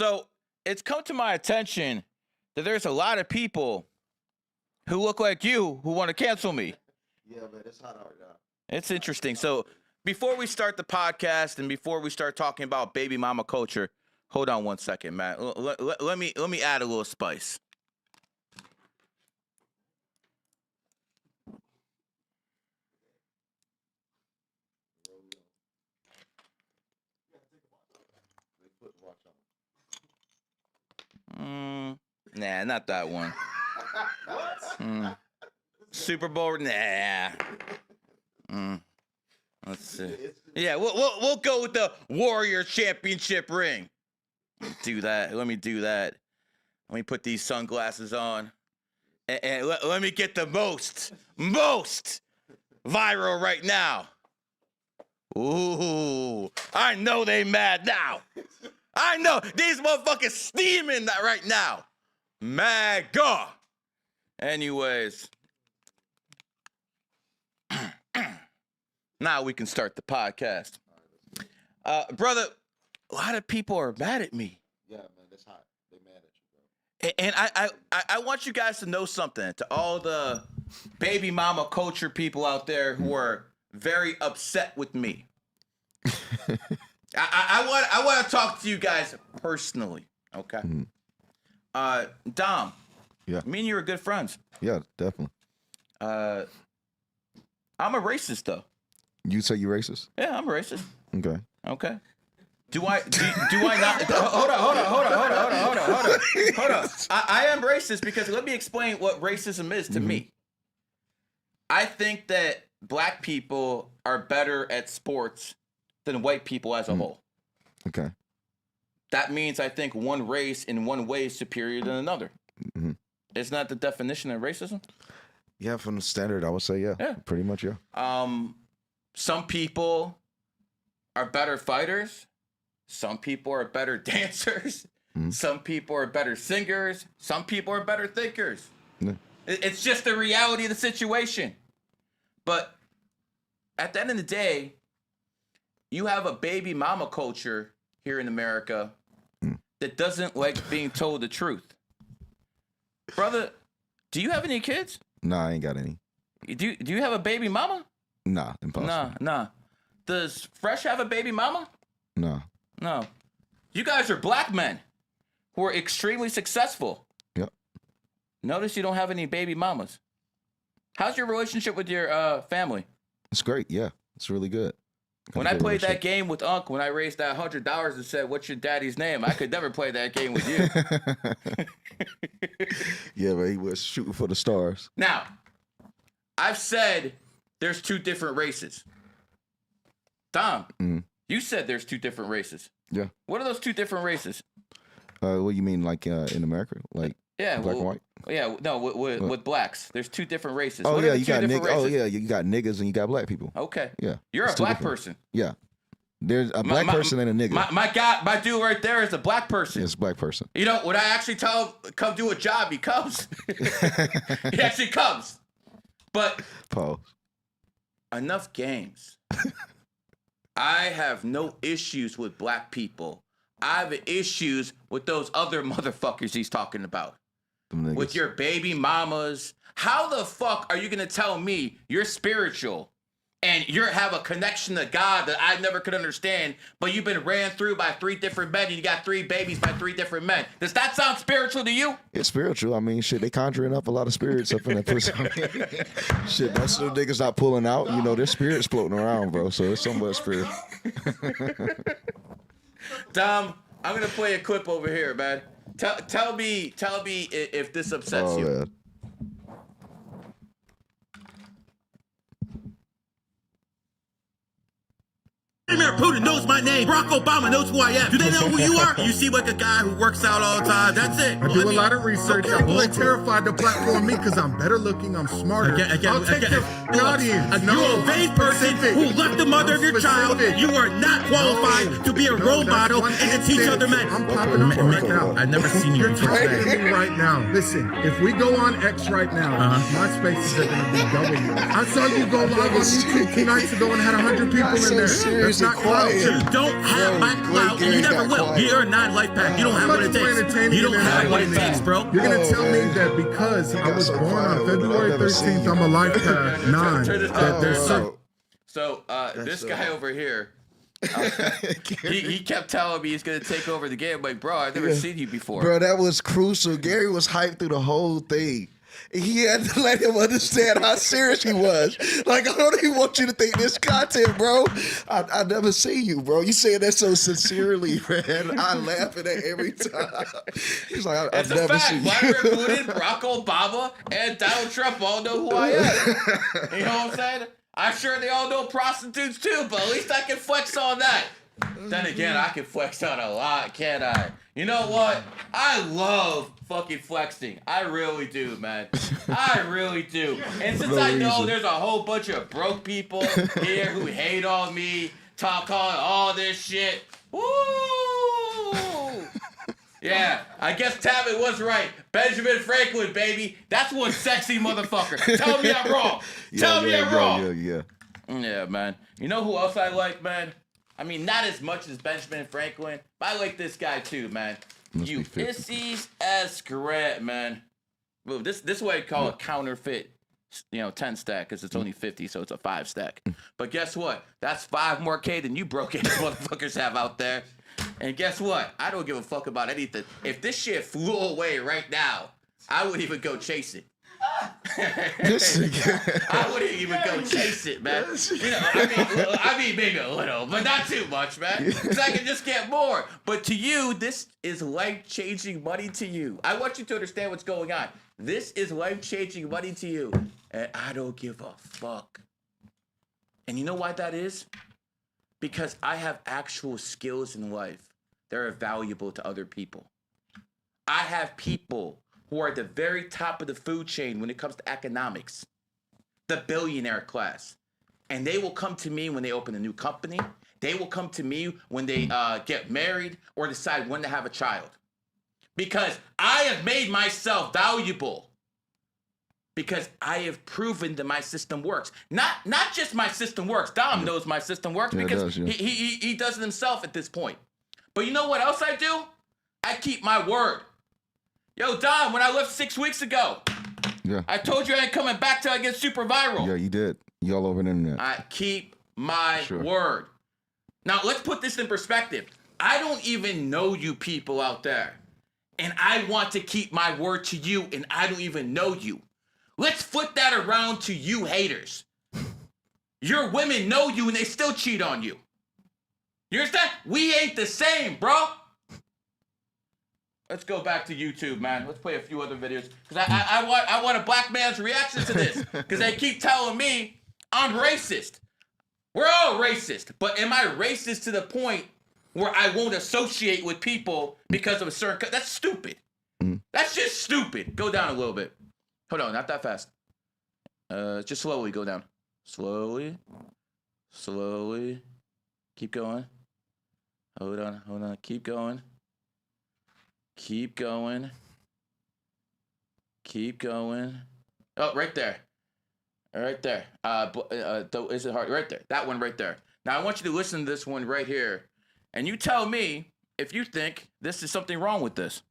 So it's come to my attention that there's a lot of people who look like you who want to cancel me. Yeah, man, it's hot out now. It's interesting. So before we start the podcast and before we start talking about baby mama culture, hold on one second, Matt. Let me add a little spice. Nah, not that one. What? Super Bowl, nah. Let's see. Yeah, we'll go with the Warrior Championship ring. Do that. Let me do that. Let me put these sunglasses on, and let me get the most viral right now. Ooh, I know they mad now. I know these motherfuckers steaming that right now. MAGA. Anyways, now we can start the podcast. Brother, a lot of people are mad at me. Yeah, man, that's hot. They mad at you, bro. And I want you guys to know something. To all the baby mama culture people out there who are very upset with me. I want to talk to you guys personally, okay? Mm-hmm. Dom. Yeah. Me and you are good friends. Yeah, definitely. I'm a racist, though. You say you racist? Yeah, I'm a racist. Okay. Okay. Do I not? Hold on. I am racist because let me explain what racism is to me. I think that black people are better at sports than white people as a whole. Okay. That means I think one race in one way is superior than another. Mm-hmm. Isn't that the definition of racism? Yeah, from the standard, I would say, yeah. Pretty much, yeah. Some people are better fighters. Some people are better dancers. Mm-hmm. Some people are better singers. Some people are better thinkers. Yeah. It's just the reality of the situation. But at the end of the day, you have a baby mama culture here in America that doesn't like being told the truth. Brother, do you have any kids? Nah, I ain't got any. Do you have a baby mama? Nah, impossible. Nah. Does Fresh have a baby mama? Nah. No. You guys are black men who are extremely successful. Yep. Notice you don't have any baby mamas. How's your relationship with your family? It's great, yeah. It's really good. When I played that game with Unc, when I raised that $100 and said, "What's your daddy's name?" I could never play that game with you. Yeah, but he was shooting for the stars. Now, I've said there's two different races. Dom, you said there's two different races. Yeah. What are those two different races? What you mean, like in America, like black and white? Yeah, no, with blacks, there's two different races. Oh what yeah, you got niggas. Oh yeah, you got niggas and you got black people. Okay. Yeah. You're a black person. Yeah. There's a black person and a nigga. My dude right there is a black person. Yeah, it's a black person. You know, when I actually tell him come do a job, he comes. He actually comes. But Pause. Enough games. I have no issues with black people. I have issues with those other motherfuckers he's talking about. With your baby mamas. How the fuck are you going to tell me you're spiritual and you have a connection to God that I never could understand, but you've been ran through by 3 different men and you got 3 babies by 3 different men? Does that sound spiritual to you? It's spiritual. I mean, shit, they conjuring up a lot of spirits up in that pussy. Shit, most of the niggas not pulling out. You know, there's spirits floating around, bro. So it's somewhat spiritual. Dom, I'm going to play a clip over here, man. Tell me if this upsets you. Man. Vladimir Putin knows my name. Barack Obama knows who I am. Do they know who you are? You seem like a guy who works out all the time. That's it. I do a lot of research. Okay. I'm really terrified to platform me because I'm better looking, I'm smarter. I'll take the audience. You're a vague person who left the mother of your child. You are not qualified to be a role model and to teach other men. I'm popping up right now. I've never seen you You're before targeting today. me right now. Listen, if we go on X right now, my spaces are going to be W. I saw you go live on YouTube 2 nights ago and had 100 people in there. That's not clout. You don't have my clout, and you never will. You're not Lifepath. You don't have what it takes. You don't have what it takes, bro. You're gonna tell me that because I was born on February 13th, I'm a Lifepath 9. That there's certain. So this guy over here, he kept telling me he's gonna take over the game. I'm like, bro, I've never seen you before. Bro, that was crucial. Gary was hyped through the whole thing. He had to let him understand how serious he was. Like, I don't even want you to think this content, bro. I never seen you, bro. You saying that so sincerely, man. I laugh at that every time. He's like, I've It's a never fact. seen you. Vladimir Putin, Barack Obama, and Donald Trump all know who I am. You know what I'm saying? I'm sure they all know prostitutes too, but at least I can flex on that. Then again, I can flex on a lot, can't I? You know what? I love fucking flexing. I really do, man. I really do. And since I know there's a whole bunch of broke people here who hate on me, talk on all this shit. Woo! Yeah, I guess Tabit was right. Benjamin Franklin, baby. That's one sexy motherfucker. Tell me I'm wrong. Tell me I'm wrong. Yeah, man. You know who else I like, man? I mean, not as much as Benjamin Franklin, but I like this guy too, man. Ulysses S. Grant, man. Well, this way I call it counterfeit, 10 stack, because it's only 50, so it's a 5 stack. But guess what? That's 5 more K than you broke ass motherfuckers have out there. And guess what? I don't give a fuck about anything. If this shit flew away right now, I wouldn't even go chase it. I wouldn't even go chase it, man. I mean, maybe a little, but not too much, man. Because I can just get more. But to you, this is life-changing money to you. I want you to understand what's going on. This is life-changing money to you, and I don't give a fuck. And you know why that is? Because I have actual skills in life that are valuable to other people. I have people who are at the very top of the food chain when it comes to economics, the billionaire class. And they will come to me when they open a new company. They will come to me when they get married or decide when to have a child. Because I have made myself valuable. Because I have proven that my system works. Not just my system works. Dom knows my system works because he does it himself at this point. But you know what else I do? I keep my word. Yo, Dom, when I left 6 weeks ago, I told you I ain't coming back till I get super viral. Yeah, you did. You all over the internet. I keep my word. Now, let's put this in perspective. I don't even know you people out there. And I want to keep my word to you, and I don't even know you. Let's flip that around to you haters. Your women know you, and they still cheat on you. You understand? We ain't the same, bro. Let's go back to YouTube, man. Let's play a few other videos. Because I want a black man's reaction to this. Because they keep telling me I'm racist. We're all racist. But am I racist to the point where I won't associate with people because of a certain... That's stupid. That's just stupid. Go down a little bit. Hold on, not that fast. Just slowly go down. Slowly. Slowly. Keep going. Hold on. Keep going. Keep going. Keep going. Oh, right there. Right there. Is it hard? Right there. That one right there. Now, I want you to listen to this one right here. And you tell me if you think this is something wrong with this.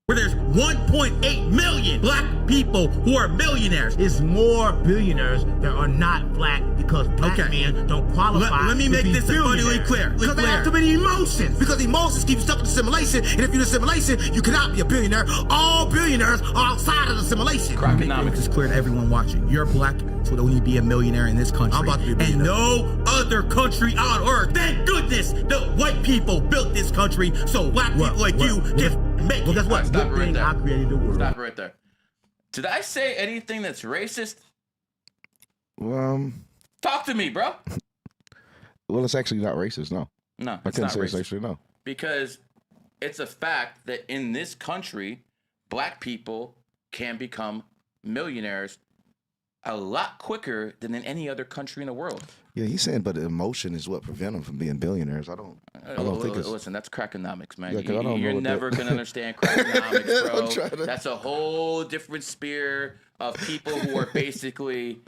Where there's 1.8 million black people who are millionaires. It's more billionaires that are not black because black men don't qualify. Let me make this abundantly clear. Because they have too many emotions. Because emotions keep you stuck in the simulation, and if you're in a simulation, you cannot be a billionaire. All billionaires are outside of the simulation. Crackomics is clear to everyone watching. You're black, so only be a millionaire in this country. I'm about to be a billionaire. And no other country on earth. Thank goodness the white people built this country so black people like you can make it. Well, guess what? Stop Good right thing there. I created the world. Stop right there. Did I say anything that's racist? Talk to me, bro. Well, it's actually not racist, no. No, I it's couldn't not say it's racist. actually no. Because it's a fact that in this country, black people can become millionaires a lot quicker than in any other country in the world. Yeah, he's saying, but the emotion is what prevent them from being billionaires. I don't think it's. Listen, that's Crackomics, man. Yeah, 'cause I don't know You're what never that- gonna understand Crackomics, I'm trying bro. to- That's a whole different sphere of people who are basically,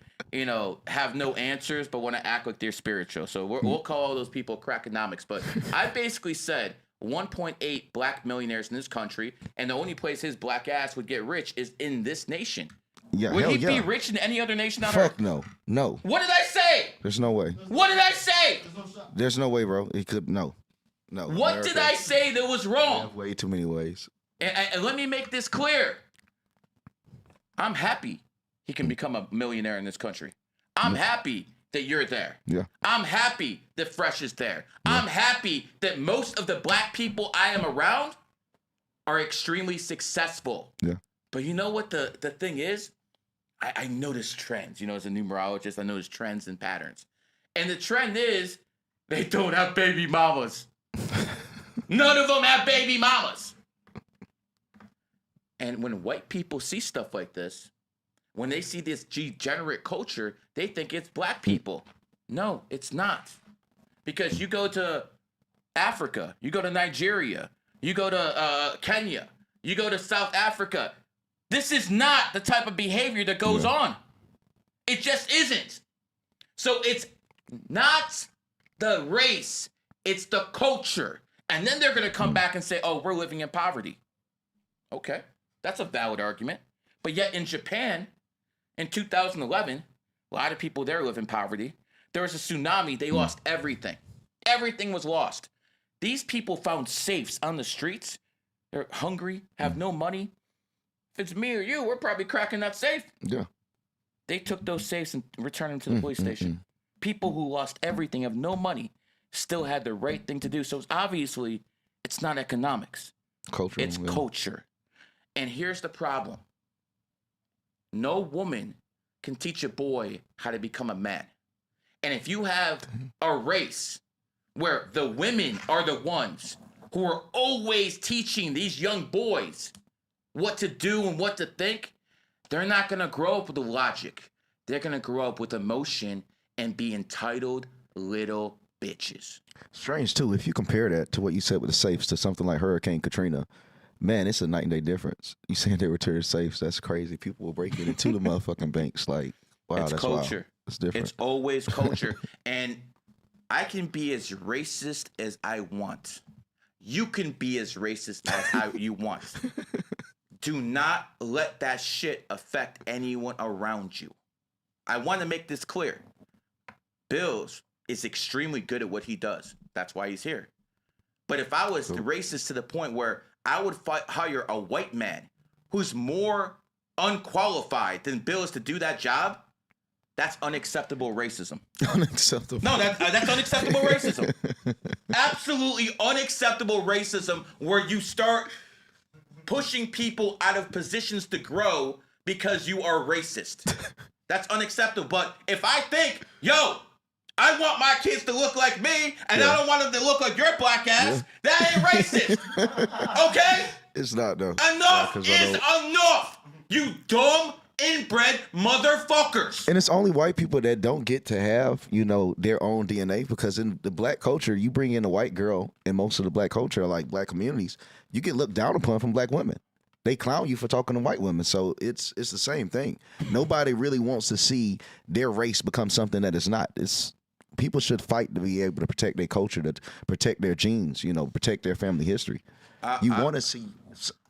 have no answers but want to act like they're spiritual. So we'll call those people Crackonomics. But I basically said 1.8 black millionaires in this country, and the only place his black ass would get rich is in this nation. Yeah, Would hell he yeah. be rich in any other nation on Fuck earth? no. No. What did I say? There's no way. What did I say? There's no way, bro. He could. No. What did I say that was wrong? Way too many ways. And let me make this clear. I'm happy he can become a millionaire in this country. I'm happy that you're there. Yeah. I'm happy that Fresh is there. I'm happy that most of the black people I am around are extremely successful. Yeah. But you know what the thing is? I notice trends. As a numerologist, I notice trends and patterns. And the trend is they don't have baby mamas. None of them have baby mamas. And when white people see stuff like this, when they see this degenerate culture, they think it's black people. No, it's not. Because you go to Africa, you go to Nigeria, you go to Kenya, you go to South Africa. This is not the type of behavior that goes on. It just isn't. So it's not the race, it's the culture. And then they're going to come back and say, oh, we're living in poverty. Okay, that's a valid argument. But yet in Japan, in 2011, a lot of people there live in poverty. There was a tsunami. They lost everything. Everything was lost. These people found safes on the streets. They're hungry, have no money. If it's me or you, we're probably cracking that safe. Yeah. They took those safes and returned them to the police station. People who lost everything, have no money, still had the right thing to do. So obviously, it's not economics. Culture. It's culture. And here's the problem. No woman can teach a boy how to become a man. And if you have a race where the women are the ones who are always teaching these young boys what to do and what to think, they're not going to grow up with the logic. They're going to grow up with emotion and be entitled little bitches. Strange, too, if you compare that to what you said with the safes to something like Hurricane Katrina, man, it's a night and day difference. You saying they return safes, that's crazy. People will break into the motherfucking banks. Like, wow, It's that's culture. wild. It's different. It's always culture. And I can be as racist as I want. You can be as racist as you want. Do not let that shit affect anyone around you. I want to make this clear. Bills is extremely good at what he does. That's why he's here. But if I was racist to the point where I would hire a white man who's more unqualified than Bills to do that job, that's unacceptable racism. Unacceptable. No, that's unacceptable racism. Absolutely unacceptable racism where you start pushing people out of positions to grow because you are racist. That's unacceptable. But if I think, yo, I want my kids to look like me, and I don't want them to look like your black ass, that ain't racist. Okay? It's not, though. Enough is enough, you dumb, inbred motherfuckers. And it's only white people that don't get to have, their own DNA, because in the black culture, you bring in a white girl in most of the black culture, like black communities, you get looked down upon from black women. They clown you for talking to white women. So it's the same thing. Nobody really wants to see their race become something that it's not. People should fight to be able to protect their culture, to protect their genes, protect their family history. You want to see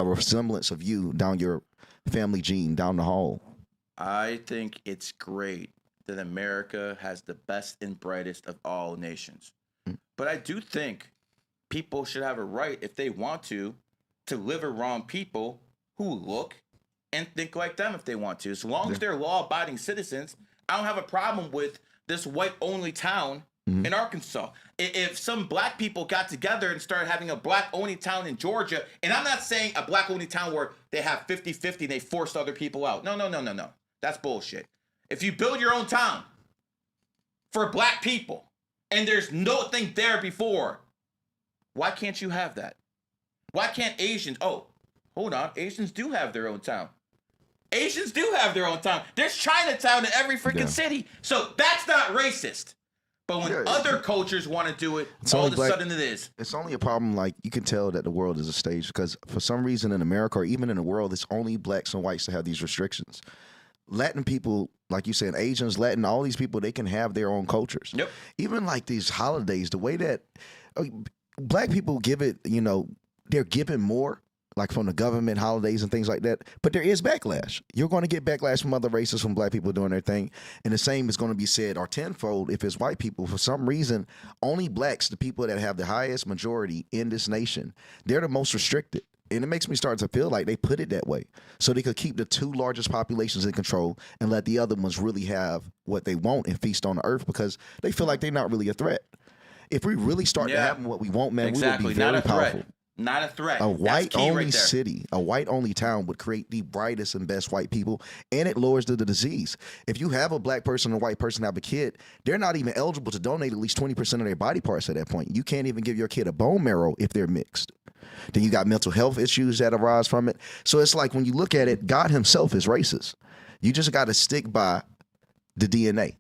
a resemblance of you down your family gene, down the hall. I think it's great that America has the best and brightest of all nations. But I do think people should have a right, if they want to live around people who look and think like them if they want to. As long as they're law-abiding citizens, I don't have a problem with this white-only town in Arkansas. If some black people got together and started having a black-only town in Georgia, and I'm not saying a black-only town where they have 50-50 and they forced other people out. No. That's bullshit. If you build your own town for black people and there's nothing there before, why can't you have that? Why can't Asians? Oh, hold on. Asians do have their own town. Asians do have their own town. There's Chinatown in every freaking city. So that's not racist. But when other cultures want to do it, all of a sudden it is. It's only a problem, like, you can tell that the world is a stage because for some reason in America or even in the world, it's only blacks and whites that have these restrictions. Latin people, like you said, Asians, Latin, all these people, they can have their own cultures. Yep. Even like these holidays, the way that black people give it, you know, they're given more, like from the government holidays and things like that. But there is backlash. You're going to get backlash from other races, from black people doing their thing. And the same is going to be said or tenfold if it's white people. For some reason, only blacks, the people that have the highest majority in this nation, they're the most restricted. And it makes me start to feel like they put it that way so they could keep the two largest populations in control and let the other ones really have what they want and feast on the earth because they feel like they're not really a threat. If we really start to have what we want, man, we would be very powerful. Not a threat. A white-only city, a white-only town would create the brightest and best white people, and it lowers the disease. If you have a black person and a white person have a kid, they're not even eligible to donate at least 20% of their body parts at that point. You can't even give your kid a bone marrow if they're mixed. Then you got mental health issues that arise from it. So it's like when you look at it, God himself is racist. You just got to stick by the DNA.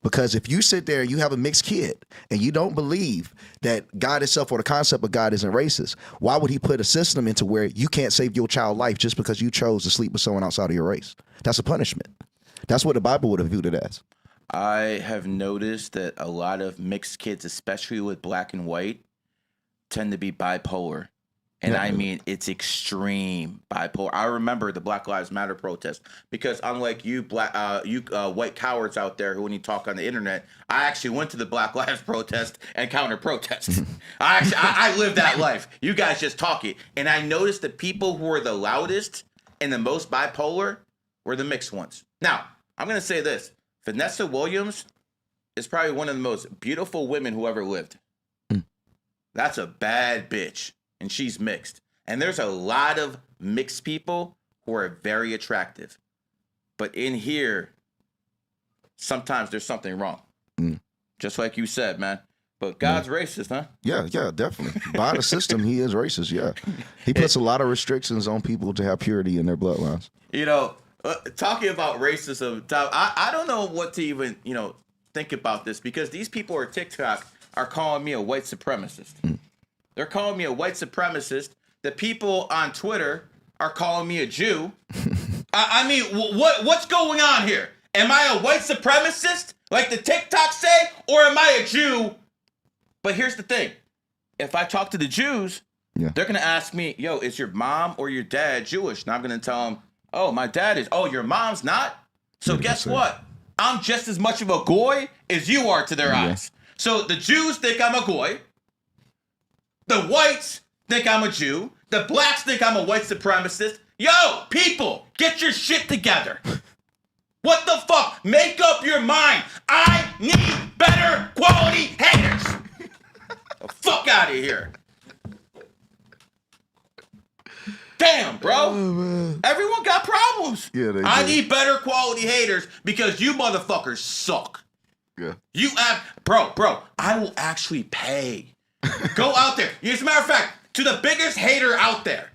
Because if you sit there and you have a mixed kid and you don't believe that God itself or the concept of God isn't racist, why would he put a system into where you can't save your child's life just because you chose to sleep with someone outside of your race? That's a punishment. That's what the Bible would have viewed it as. I have noticed that a lot of mixed kids, especially with black and white, tend to be bipolar. And I mean, it's extreme bipolar. I remember the Black Lives Matter protest because unlike you white cowards out there who when you talk on the internet, I actually went to the Black Lives protest and counter protest. I lived that life. You guys just talk it. And I noticed the people who were the loudest and the most bipolar were the mixed ones. Now, I'm going to say this. Vanessa Williams is probably one of the most beautiful women who ever lived. That's a bad bitch. And she's mixed. And there's a lot of mixed people who are very attractive. But in here, sometimes there's something wrong. Just like you said, man. But God's racist, huh? Yeah, definitely. By the system, he is racist, yeah. He puts a lot of restrictions on people to have purity in their bloodlines. You know, talking about racism, I don't know what to even, think about this because these people on TikTok are calling me a white supremacist. They're calling me a white supremacist. The people on Twitter are calling me a Jew. I mean, what's going on here? Am I a white supremacist, like the TikTok say, or am I a Jew? But here's the thing. If I talk to the Jews, they're going to ask me, yo, is your mom or your dad Jewish? And I'm going to tell them, oh, my dad is. Oh, your mom's not? So guess what? I'm just as much of a goy as you are to their eyes. So the Jews think I'm a goy. The whites think I'm a Jew. The blacks think I'm a white supremacist. Yo, people, get your shit together. What the fuck? Make up your mind. I need better quality haters. The fuck out of here. Damn, bro. Oh, everyone got problems. Yeah, I need better quality haters because you motherfuckers suck. Yeah. You have, bro, I will actually pay. Go out there. As a matter of fact, to the biggest hater out there,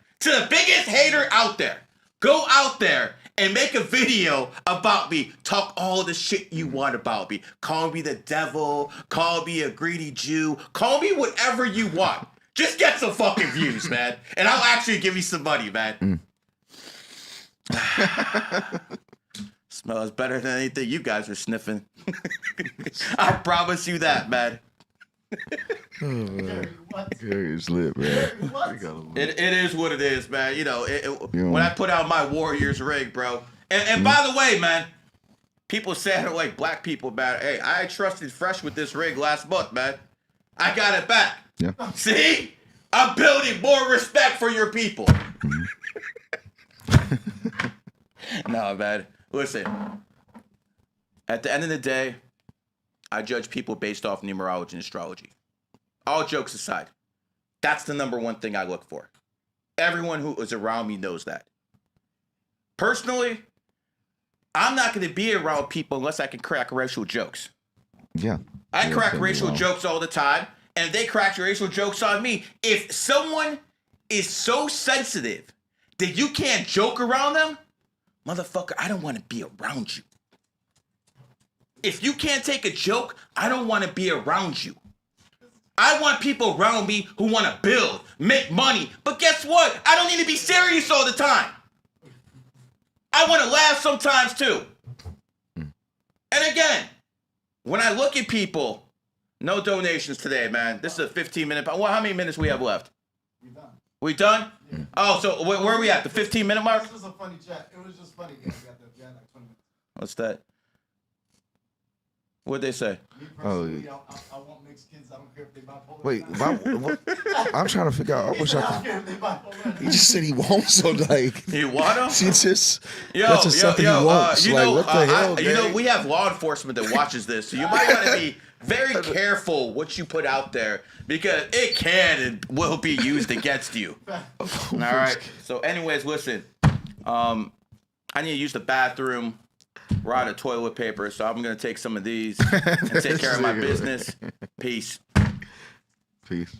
go out there and make a video about me. Talk all the shit you want about me. Call me the devil. Call me a greedy Jew. Call me whatever you want. Just get some fucking views, man. And I'll actually give you some money, man. Smells better than anything you guys are sniffing. I promise you that, man. Gary is lit, man. It is what it is, man. When I put out my Warriors rig, bro. And by the way, man, people say I don't like black people, man. Hey, I trusted Fresh with this rig last month, man. I got it back. Yeah. See? I'm building more respect for your people. No, man. Listen. At the end of the day, I judge people based off numerology and astrology. All jokes aside, that's the number one thing I look for. Everyone who is around me knows that. Personally, I'm not going to be around people unless I can crack racial jokes. Yeah. I crack racial jokes all the time, and they crack racial jokes on me. If someone is so sensitive that you can't joke around them, motherfucker, I don't want to be around you. If you can't take a joke, I don't want to be around you. I want people around me who want to build, make money. But guess what? I don't need to be serious all the time. I want to laugh sometimes too. And again, when I look at people, no donations today, man. This is a 15-minute. Well, how many minutes we have left? We done? Yeah. Oh, so where are we at? The 15-minute mark? This was a funny chat. It was just funny. We had like 20 minutes. What's that? What'd they say? Me personally, I want mixed kids. I don't care if they bipolar. Wait, I'm trying to figure out. I wish I could. He just said he wants, so like. You want them? It's just, that's just something he wants. Like, what the hell, we have law enforcement that watches this, so you might want to be very careful what you put out there because it can and will be used against you. All right. So, anyways, listen. I need to use the bathroom. We're out of toilet paper, so I'm going to take some of these and take care of my business. Peace. Peace.